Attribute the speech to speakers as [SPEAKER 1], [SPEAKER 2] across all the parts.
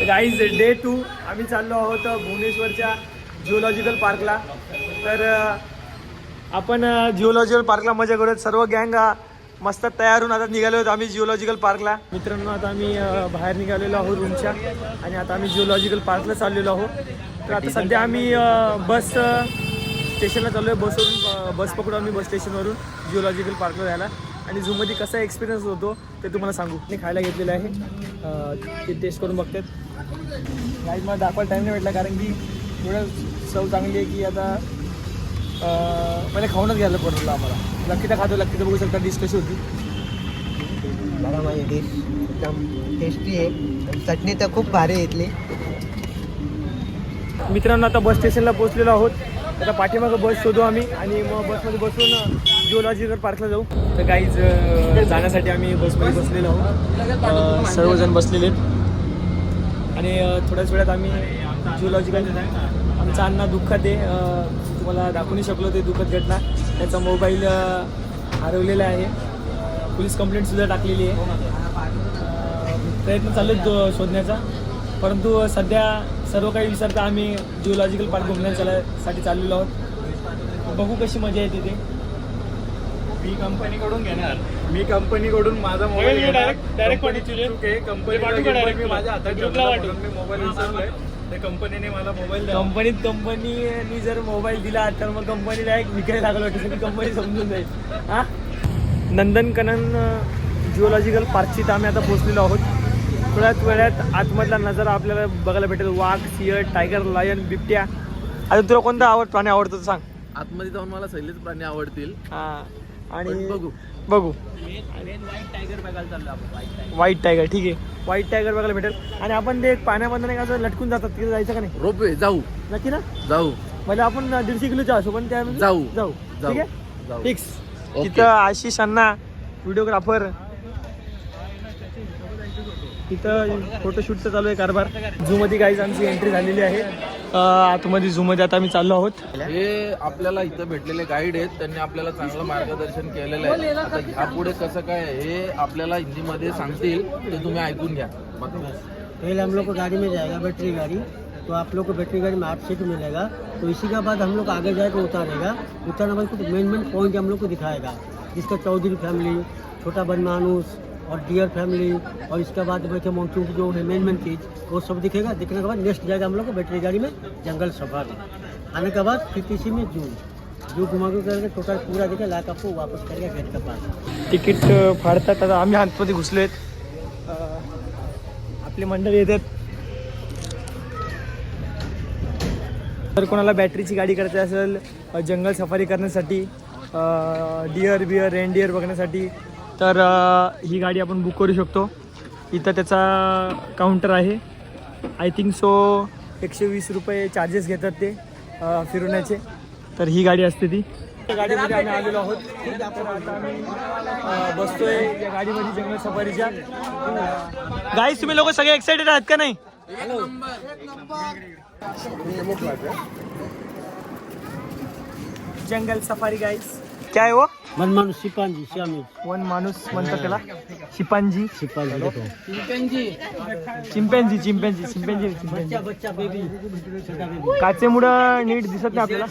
[SPEAKER 1] Guys day 2 आम्ही चाललो आहोत भुवनेश्वरच्या जिओलॉजिकल पार्कला. तर आपण जिओलॉजिकल पार्कला मजा करूयात. सर्व गँग मस्त तयार होऊन आता निघालो आहोत आम्ही जिओलॉजिकल पार्कला. मित्रांनो आता आम्ही बाहेर निघालेलो आहोत रूमच्या आणि आता आम्ही जिओलॉजिकल पार्कला चाललेलो आहोत. तर आता सध्या आम्ही बस स्टेशनला चाललो आहे. बसवरून बस पकडू आम्ही बस स्टेशनवरून जिओलॉजिकल पार्कला जायला. आणि झूमध्ये कसा एक्सपिरियन्स होतो ते तुम्हाला सांगू. मी खायला घेतलेलं आहे, ते टेस्ट करून बघतात. गाईज मला दाखवायला टाईम नाही भेटला कारण की थोडं चव चांगली आहे की आता मला खाऊनच घ्यायला पडलं आम्हाला. लक्कीचा खातो, लक्कीचं बघू शकता डिश कशी होती.
[SPEAKER 2] बघा माझी डिश एकदम टेस्टी आहे आणि चटणी तर खूप भारी आहे इथली.
[SPEAKER 1] मित्रांनो आता बस स्टेशनला पोहोचलेलो आहोत. आता पाठीमागं बस शोधू आम्ही आणि मग बसमध्ये बसून जिओलॉजिकल पार्कला जाऊ. तर गाईज जाण्यासाठी आम्ही बसमध्ये बसलेलो आहोत. सर्वजण बसलेले आहेत आणि थोड्याच वेळात आम्ही जिओलॉजिकल आमचं अण्णा दुःखात आहे, तुम्हाला दाखवू नाही शकलो ते दुःखद घटना. त्याचा मोबाईल हरवलेला आहे. पोलीस कंप्लेंटसुद्धा टाकलेली आहे. प्रयत्न चालू आहेत शोधण्याचा, परंतु सध्या सर्व काही विसरता आम्ही जिओलॉजिकल पार्क घुमण्यासाठी चाललेलो आहोत. बघू कशी मजा येते ते.
[SPEAKER 3] मी कंपनीकडून घेणार, मी कंपनीकडून माझा मोबाईल डायरेक्ट कंपनी माझ्या हातात घेऊन मी मोबाईल विसरलोय. त्या कंपनीने मला मोबाईल
[SPEAKER 1] कंपनीने जर मोबाईल दिला तर मग कंपनी डायरेक्ट विकायला लागलो की कंपनी समजून जाईल. हां, नंदनकनन जिओलॉजिकल पार्कची तर आम्ही आता पोहोचलेलो आहोत. थोड्याच वेळात आतमधला नजारा आपल्याला बघायला भेटेल. वाघ, सिंह, टायगर, लायन, बिबट्या. आता तुला कोणता प्राणी आवडतो सांग.
[SPEAKER 3] आतमध्ये जाऊन मला सगळेच प्राणी आवडतील.
[SPEAKER 1] हां, आणि
[SPEAKER 3] बघू
[SPEAKER 1] व्हाईट टायगर बघायला चाललो आपण. व्हाईट टायगर, ठीक आहे. व्हाईट टायगर बघायला भेटेल. आणि आपण ते पाण्यामधून नाही का असं लटकून जातात, तिथे जायचं का नाही?
[SPEAKER 3] रोपवे जाऊ,
[SPEAKER 1] नक्की ना?
[SPEAKER 3] जाऊ
[SPEAKER 1] म्हणजे आपण 150 किलोच्या असो पण त्या
[SPEAKER 3] जाऊ
[SPEAKER 1] जाऊ, ठीक आहे,
[SPEAKER 3] जाऊ.
[SPEAKER 1] फिक्स. तिथं आशिष अण्णा व्हिडिओग्राफर, तिथं फोटोशूटचं चालू आहे कारभार. झूमध्ये गाईज आमची एंट्री झालेली आहे. आतमध्ये झूमध्ये आता आम्ही चाललो आहोत.
[SPEAKER 3] हे आपल्याला इथं भेटलेले गाईड आहेत, त्यांनी आपल्याला चांगलं मार्गदर्शन केलेलं आहे. आता ह्यापुढे कसं काय हे आपल्याला हिंदीमध्ये सांगतील, ते तुम्ही ऐकून घ्या.
[SPEAKER 2] पहले हम लोग को गाड़ी में जाएगा बैटरी गाड़ी, तो आप लोग को बैटरी गाड़ी में 8 सीट मिलेगा. तो इसी के बाद हम लोग आगे जाकर उतारेगा. उतारने बाद कुछ मेन पॉइंट हम लोग को दिखाएगा, जिसका चौधरी फैमिली, छोटा बनमानुस और डियर फैमिली, और इसके बाद बैठे माउंटेन की जो है मेन चीज़ वो सब दिखेगा. दिखने के बाद नेक्स्ट जाएगा हम लोग को बैटरी गाड़ी में जंगल सफारी. आने के बाद फिर इसी में जू घुमा करके टोटल पूरा दिखा लाख आपको वापस करेगा गेट के पास.
[SPEAKER 1] तिकीट फाडतात. आता आम्ही आतमध्ये घुसलो आहेत. आपली मंडळी येतात. जर कोणाला बॅटरीची गाडी करायची असेल, जंगल सफारी करण्यासाठी, डिअर बिअर रेनडिअर बघण्यासाठी, तर ही गाडी आपण बुक करू शकतो. इथं त्याचा काउंटर आहे. आय थिंक सो 120 रुपये चार्जेस घेतात ते फिरवण्याचे. तर ही गाडी असते ती. त्या गाडीमध्ये आम्ही आलेलो आहोत. तर आता आम्ही बसतोय या गाडीमध्ये जंगल सफारीच्या. गाईज तुम्ही लोक सगळे एक्साइटेड आहात का नाही? जंगल सफारी गाईज. काय हो?
[SPEAKER 2] बनमानुस शिपांजी श्यामी
[SPEAKER 1] वन माणूस म्हणतात त्याला. शिपांजी, चिंपॅन्झी.
[SPEAKER 2] बच्चा बेबी, छोटा बेबी.
[SPEAKER 1] काचेमुळं नीट दिसत नाही आपल्याला.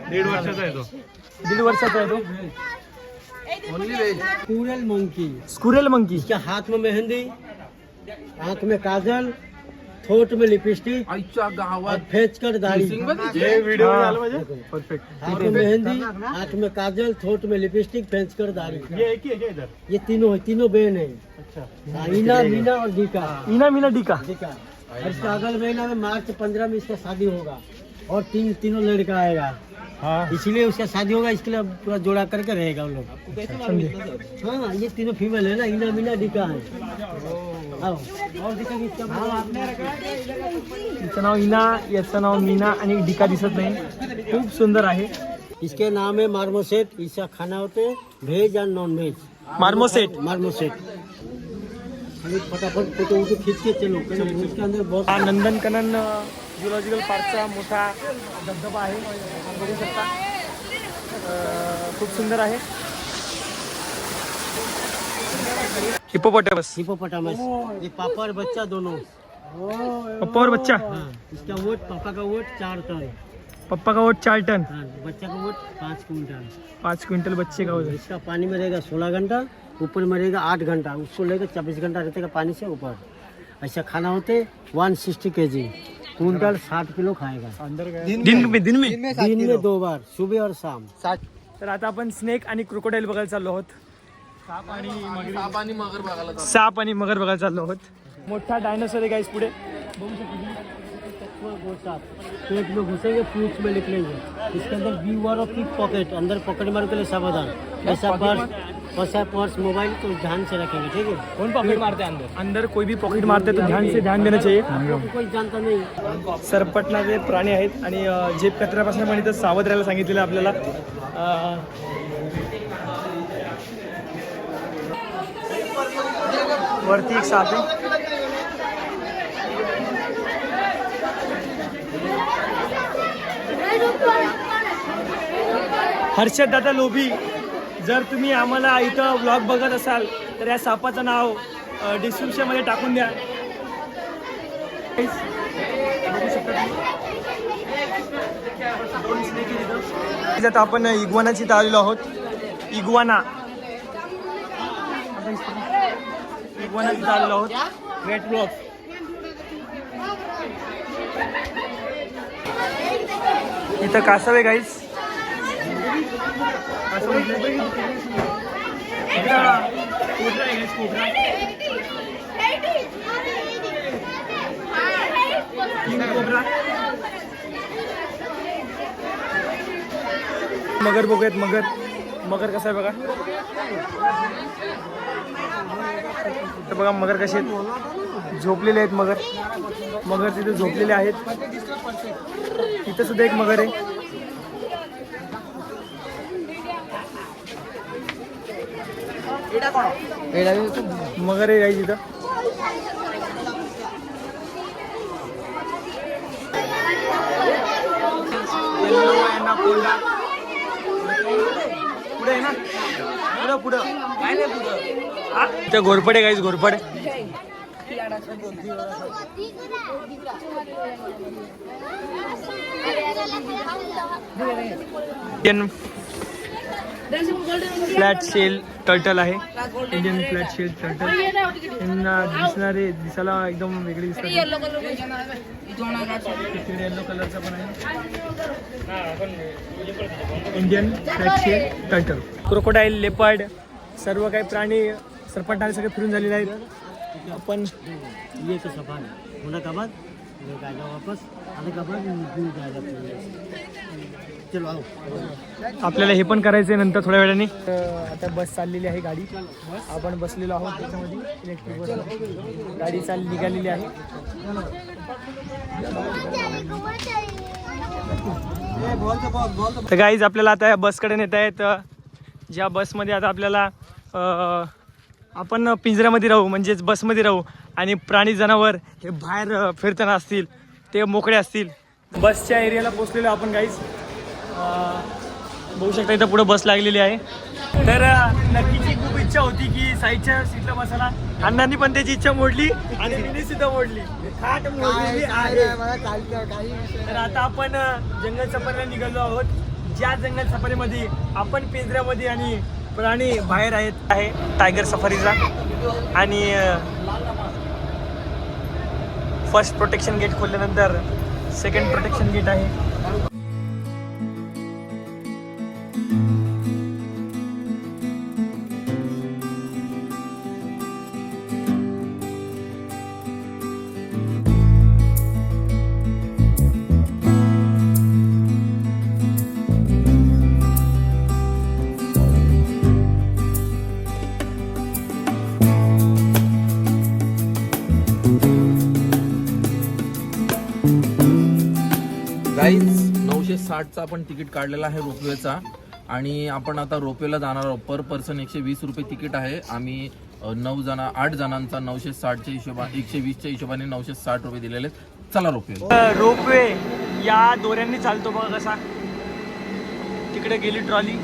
[SPEAKER 2] 1.5 वर्षाचा आहे तो.
[SPEAKER 1] 1.5 वर्षाचा आहे तो. स्कुरेल मंकी.
[SPEAKER 2] इसके हाथ में मेहंदी, आंख में काजल, ठोट में लिपस्टिक और फेंच कर दाढ़ी.
[SPEAKER 1] परफेक्ट.
[SPEAKER 2] हाथ में मेहंदी, आंख में काजल, ठोट में लिपस्टिक, फेंच कर दाढ़ी.
[SPEAKER 1] ये एक ही है क्या इधर?
[SPEAKER 2] ये तीनों बहन है. अच्छा. ईना, मीना और डीका.
[SPEAKER 1] इना मीना डीका.
[SPEAKER 2] और इसका अगले महीना में मार्च 15 में इसका शादी होगा और तीनों लड़का आएगा.
[SPEAKER 1] हाँ,
[SPEAKER 2] इसीलिए उसका शादी होगा, इसके लिए पूरा जोड़ा करके रहेगा उन लोग. हाँ, ये तीनों फीमेल है ना, ईना मीना डीका है. आओ. और दिखा कि इसका
[SPEAKER 1] तिचं नाव इना, याचं नाव मीना आणि डीका दिसत नाही. खूप सुंदर आहे.
[SPEAKER 2] इसके नाम है मार्मोसेट. इसका खाना होते हैं वेज और नॉन वेज.
[SPEAKER 1] मार्मोसेट.
[SPEAKER 2] फटाफट फोटो खींच के चलो. उसके अंदर बहुत
[SPEAKER 1] हा नंदनकनन जिओलॉजिकल पार्कचा मोठा धबधबा आहे, बघू शकता. खूप सुंदर आहे. हिपोपोटामस,
[SPEAKER 2] हिपोपोटामस, ये पापा और बच्चा दोनों।
[SPEAKER 1] पप्पा और बच्चा।
[SPEAKER 2] हाँ, इसका वोट, पापा का वोट 4 टन,
[SPEAKER 1] पप्पा का वोट 4 टन,
[SPEAKER 2] हाँ, बच्चा का वोट 5 कुंटल।
[SPEAKER 1] 5 क्विंटल बच्चे का वजन।
[SPEAKER 2] इसका पानी में रहेगा 16 घंटा, ऊपर में रहेगा 8 घंटा, उसको लेकर 24 घंटा रहते का पानी से ऊपर। ऐसा खाना होते 160 kg, कुंटल 60 किलो खाएगा
[SPEAKER 1] दिन में
[SPEAKER 2] दिन में 2 बार, सुबह और शाम।
[SPEAKER 1] तर आता आपण स्नेक आणि क्रोकोडाईल बघायला चाललो आहोत। साप आणि मगर बघायला चाललो आहोत। मोठा डायनोसॉर आहे गाइस पुढे।
[SPEAKER 2] तो एक लोग घुसेंगे, फ्रूट्स में निकलेंगे, इसके अंदर बीवर और पिक पॉकेट, अंदर पॉकेट मार के लिए सावधान। ऐसा पर्स मोबाइल तो ध्यान से रखेंगे, ठीक है।
[SPEAKER 1] कौन पॉकेट मारते हैं अंदर कोई भी पॉकेट मारते तो ध्यान देना चाहिए।
[SPEAKER 2] कोई जानता नहीं।
[SPEAKER 1] सरपटणारे प्राणी आहेत आणि जेब कचऱ्यापासून पण इथं सावध राहायला सांगितलेलं आपल्याला। वरती एक साप आहे। हर्षद दादा लोभी, जर तुम्ही आम्हाला इथं व्लॉग बघत असाल तर या सापाचं नाव डिस्क्रिप्शन मध्ये टाकून द्या। आता आपण इग्वानाची इथं आलेलो आहोत। इग्वानाची आलेलो आहोत। रेड ब्लॉक इथं कासव आहे गाईस। मगर बघूयात। मगर कसा आहे बघा। तर बघा मगर कसे आहेत, झोपलेले आहेत मगर तिथे झोपलेले आहेत। इथं सुद्धा एक मगर आहे। मगर आहे गाईस इथं। पुढे आहे ना, पुढं काय नाही पुढं। त्या घोरपडे गाईस, घोरपडे। इंडियन फ्लॅट शेल टर्टल आहे। इंडियन फ्लॅट शेल टर्टल दिसायला एकदम वेगळी दिसतात। येलो कलरचा पण आहे Indian flat shell turtle. Crocodile, leopard, सर्व काही प्राणी सरपटणारे सगळे फिरून झालेले आहेत। आपण
[SPEAKER 2] ये तो सफारी होने के बाद लेकर आएगा वापस, आने के बाद दूर जाएगा। चलो आओ,
[SPEAKER 1] आपल्याला हे पण करायचं आहे नंतर थोड्या वेळाने। आता बस चाललेली आहे, गाडी आपण बसलेलो आहोत त्याच्यामध्ये। इलेक्ट्रिक बस गाडी निघालेली आहे। तर गाईज आपल्याला आता या बसकडे नेत आहेत, ज्या बसमध्ये आता आपल्याला आपण पिंजऱ्यामध्ये राहू, म्हणजेच बसमध्ये राहू आणि प्राणी जनावर हे बाहेर फिरताना असतील ते मोकळे असतील। बसच्या एरियाला पोहोचलेलो आपण गाईज। बघू शकता इथं पुढे बस लागलेली आहे। तर नक्कीची खूप इच्छा होती की साईडच्या सीटला बसायला। अण्णांनी पण त्याची इच्छा मोडली आणि मी सुद्धा मोडली, खाट मोडलेली आहे। तर आता आपण जंगल सफारीला निघालो आहोत, ज्या जंगल सफारीमध्ये आपण पिंजऱ्यामध्ये आणि प्राणी बाहेर आहे टायगर सफारीचा। आणि फर्स्ट प्रोटेक्शन गेट खोलल्यानंतर सेकंड प्रोटेक्शन गेट आहे।
[SPEAKER 4] गाईज 960चा आपण तिकीट काढलेला आहे रोपवेचा आणि आपण आता रोपवेला जाणार आहोत। पर पर्सन 120 रुपये तिकीट आहे। आम्ही 8 जणांचा 960च्या हिशोबा 120च्या हिशोबाने 960 रुपये दिलेले आहेत। चला
[SPEAKER 1] रोपवे या दोऱ्यांनी चालतो बघा कसा। तिकडे गेली ट्रॉली।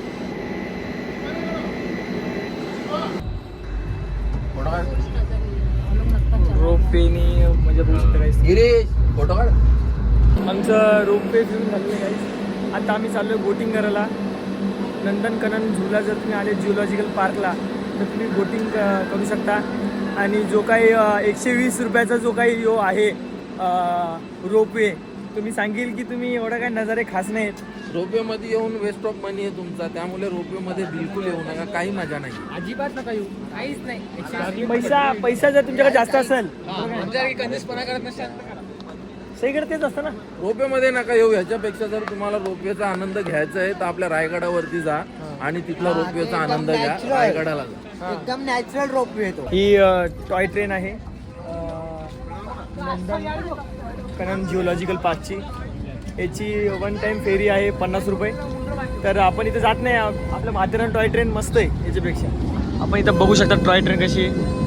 [SPEAKER 4] काढ.
[SPEAKER 1] रोपवेने म्हणजे बघू शकता guys.
[SPEAKER 4] गिरीश फोटो काढ.
[SPEAKER 1] आमचं रोपवे फिरून झालेलं आहे guys. आता आम्ही चाललो आहे बोटिंग करायला. नंदनकनन झूला जर तुम्ही आले जिओलॉजिकल पार्कला तर तुम्ही बोटिंग करू शकता. आणि जो काही 120 रुपयाचा जो काही यो आहे रोपवे, तुम्ही सांगेल की तुम्ही एवढा काही नजारे खास नाहीत.
[SPEAKER 4] रोपवे मध्ये येऊन वेस्ट ऑफ मनी आहे तुमचा, त्यामुळे रोपवे मध्ये बिलकुल येऊ नका, काही मजा नाही.
[SPEAKER 1] अजिबात नका येऊ, काहीच नाही. पैसा जर तुमच्याकडे जास्त असेल सगळीकडे तेच असतं ना.
[SPEAKER 4] रोपवे मध्ये नका येऊ. ह्याच्यापेक्षा जर तुम्हाला रोपवेचा आनंद घ्यायचा आहे तर आपल्या रायगडावरती जा आणि तिथला रोपवेचा आनंद घ्या. रायगडाला जा.
[SPEAKER 2] एकदम नॅचरल रोपवे आहे तो.
[SPEAKER 1] ही टॉय ट्रेन आहे नंदनकनन जिओलॉजिकल पार्कची. याची वन टाइम फेरी आहे 50 रुपये. तर आपण इथं जात नाही. आपलं माथेरान टॉय ट्रेन मस्त आहे याच्यापेक्षा. आपण इथं बघू शकता टॉय ट्रेन कशी आहे.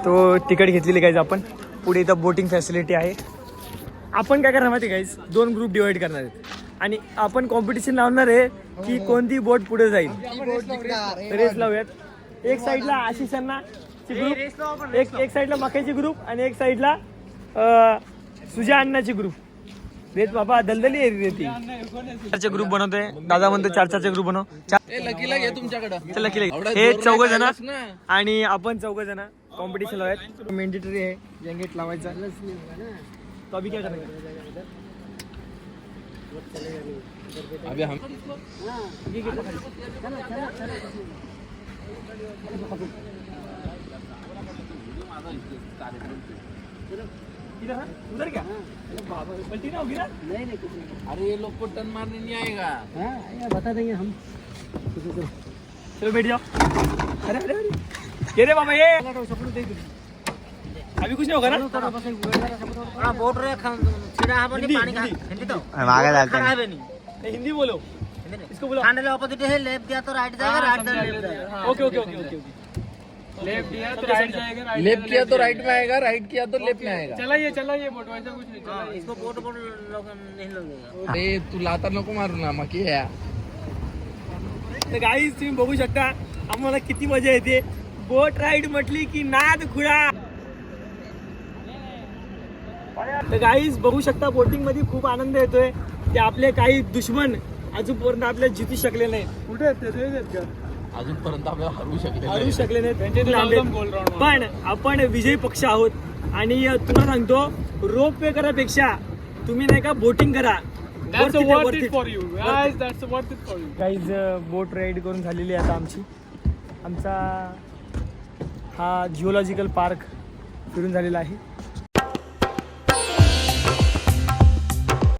[SPEAKER 1] तो तिकीट घेतलेली गाईज आपण. पुढे इथं बोटिंग फॅसिलिटी आहे. आपण काय करणार माहिती गाईज, 2 ग्रुप डिवाइड करणार आहेत आणि आपण कॉम्पिटिशन लावणार आहे की कोणती बोट पुढे जाईल. रेस लावूयात. एक साईडला आशिष अण्णाची ग्रुप, एक साईडला मक्याची ग्रुप आणि एक साईडला सुजा अण्णाची ग्रुप. रेत बाबा दलदली आहे रे ती. 4चे ग्रुप बनवतोय दादा, म्हणतो 4-4चे ग्रुप बनव.
[SPEAKER 4] लकीला घे तुमच्याकडे.
[SPEAKER 1] लकीला हे 4 जण आणि आपण 4 जण कॉम्पिटिशन लावूयात. मेंडेटरी आहे जंगेट लावायचा. तो अभी क्या करेंगे?
[SPEAKER 4] अभी हम
[SPEAKER 1] इधर हाँ? उधर क्या? पलटी ना होगी ना?
[SPEAKER 2] नहीं कुछ नहीं.
[SPEAKER 4] अरे ये लोग को टन मारने नहीं आएगा.
[SPEAKER 2] हाँ बता देंगे हम.
[SPEAKER 1] चलो बैठ जाओ. अरे अरे अरे ये रे बाबा ये. अभी कुछ नहीं होगा ना?
[SPEAKER 2] बोट रे
[SPEAKER 1] हिंदी
[SPEAKER 2] हिंदी तो
[SPEAKER 5] मागे डालते हैं.
[SPEAKER 1] हिंदी बोलो. इसको बोलो.
[SPEAKER 2] खाने ऑपोजिट है. लेफ्ट दिया तो राइट जाएगा, राइट दिया लेफ्ट जाएगा.
[SPEAKER 1] Okay okay okay okay. Left दिया तो राइट जाएगा.
[SPEAKER 4] लेफ्ट किया तो राइट में आएगा, राइट किया तो लेफ्ट में आएगा.
[SPEAKER 1] चला ये बोट वैसा कुछ नहीं. चला
[SPEAKER 2] इसको बोट लोग नहीं लगेगा.
[SPEAKER 4] अरे तू लाता नको मारू ना मग या.
[SPEAKER 1] तर गाईज तुम्ही बघू शकता आम्हाला किती मजा येते. बोट राईड म्हटली की नाद खुळा. तर गाईज बघू शकता बोटिंग मध्ये खूप आनंद येतोय. ते आपले काही दुश्मन अजूनपर्यंत आपल्याला जितू शकले नाही. कुठे आहेत ते?
[SPEAKER 4] अजूनपर्यंत आपल्याला
[SPEAKER 1] हरू शकले नाहीत. पण आपण विजयी पक्ष आहोत. आणि तुम्हाला सांगतो रोप वे करापेक्षा तुम्ही नाही का बोटिंग करा. गाईज बोट राईड करून झालेली आहे आता आमची. आमचा हा जिओलॉजिकल पार्क फिरून झालेला आहे.